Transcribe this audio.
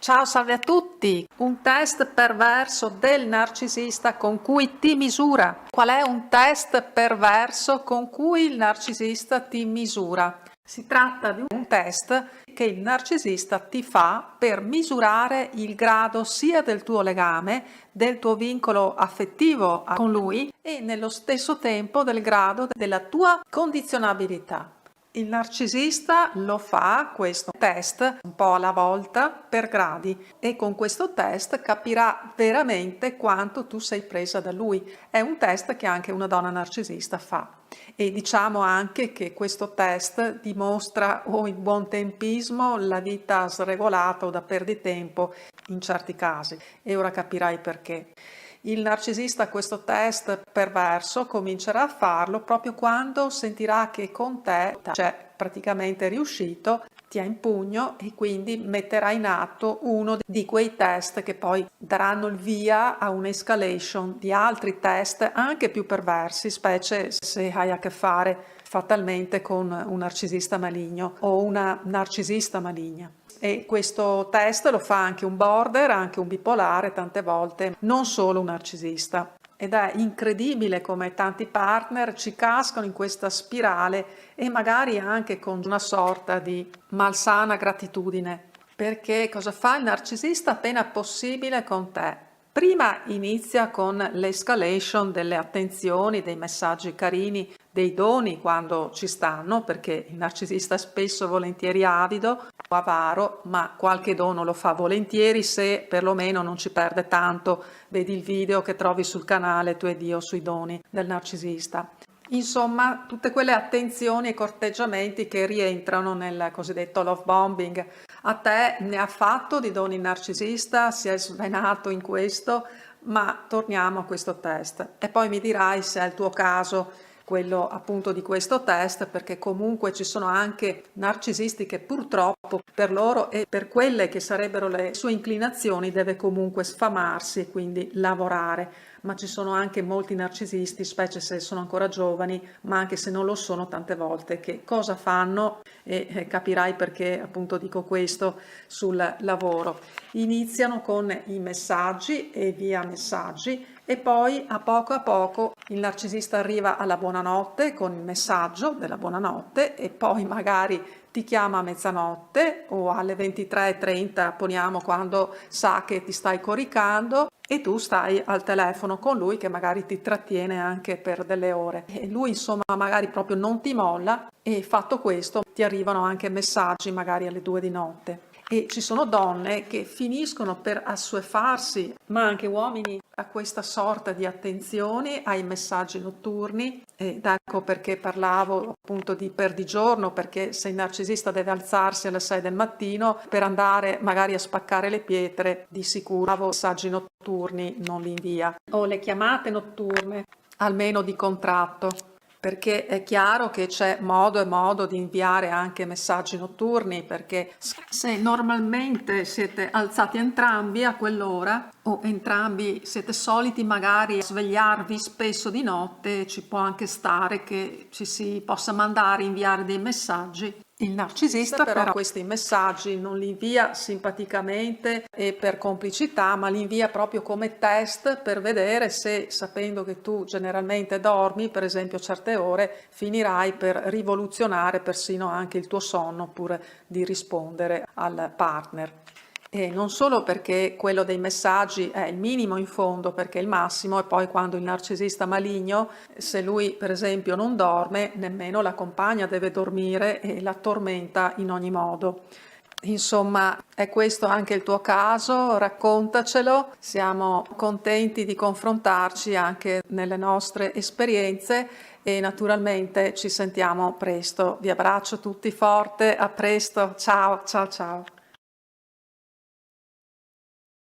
Ciao, salve a tutti! Un test perverso del narcisista con cui ti misura. Qual è un test perverso con cui il narcisista ti misura? Si tratta di un test che il narcisista ti fa per misurare il grado sia del tuo legame, del tuo vincolo affettivo con lui e nello stesso tempo del grado della tua condizionabilità. Il narcisista lo fa, questo test, un po' alla volta, per gradi, e con questo test capirà veramente quanto tu sei presa da lui. È un test che anche una donna narcisista fa. E diciamo anche che questo test dimostra o il buon tempismo, la vita sregolata o da perditempo in certi casi. E ora capirai perché. Il narcisista questo test perverso comincerà a farlo proprio quando sentirà che con te c'è praticamente riuscito, ti ha in pugno e quindi metterà in atto uno di quei test che poi daranno il via a un'escalation di altri test anche più perversi, specie se hai a che fare fatalmente con un narcisista maligno o una narcisista maligna. E questo test lo fa anche un border, anche un bipolare tante volte, non solo un narcisista. Ed è incredibile come tanti partner ci cascano in questa spirale e magari anche con una sorta di malsana gratitudine. Perché cosa fa il narcisista appena possibile con te? Prima inizia con l'escalation delle attenzioni, dei messaggi carini, dei doni quando ci stanno, perché il narcisista è spesso volentieri avido, avaro, ma qualche dono lo fa volentieri se perlomeno non ci perde tanto. Vedi il video che trovi sul canale Tu ed io sui doni del narcisista. Insomma, tutte quelle attenzioni e corteggiamenti che rientrano nel cosiddetto love bombing. A te ne ha fatto di doni il narcisista, si è svenato in questo, ma torniamo a questo test e poi mi dirai se è il tuo caso quello appunto di questo test, perché comunque ci sono anche narcisisti che purtroppo per loro e per quelle che sarebbero le sue inclinazioni deve comunque sfamarsi e quindi lavorare, ma ci sono anche molti narcisisti, specie se sono ancora giovani, ma anche se non lo sono tante volte, che cosa fanno e capirai perché appunto dico questo sul lavoro. Iniziano con i messaggi e via messaggi e poi a poco il narcisista arriva alla buonanotte con il messaggio della buonanotte e poi magari ti chiama a mezzanotte o alle 23:30, poniamo, quando sa che ti stai coricando e tu stai al telefono con lui che magari ti trattiene anche per delle ore e lui insomma magari proprio non ti molla e fatto questo ti arrivano anche messaggi magari alle 2 di notte. E ci sono donne che finiscono per assuefarsi, ma anche uomini, a questa sorta di attenzione ai messaggi notturni. Ed ecco perché parlavo appunto di perdigiorno, perché se il narcisista deve alzarsi alle 6 del mattino per andare magari a spaccare le pietre, di sicuro messaggi notturni non li invia. O le chiamate notturne, almeno di contratto. Perché è chiaro che c'è modo e modo di inviare anche messaggi notturni, perché se normalmente siete alzati entrambi a quell'ora o entrambi siete soliti magari a svegliarvi spesso di notte, ci può anche stare che ci si possa mandare, inviare dei messaggi. Il narcisista però questi messaggi non li invia simpaticamente e per complicità, ma li invia proprio come test per vedere se, sapendo che tu generalmente dormi, per esempio a certe ore, finirai per rivoluzionare persino anche il tuo sonno oppure di rispondere al partner. E non solo perché quello dei messaggi è il minimo in fondo, perché il massimo è poi quando il narcisista maligno, se lui per esempio non dorme, nemmeno la compagna deve dormire e la tormenta in ogni modo. Insomma, è questo anche il tuo caso? Raccontacelo, siamo contenti di confrontarci anche nelle nostre esperienze e naturalmente ci sentiamo presto. Vi abbraccio tutti forte, a presto, ciao ciao ciao.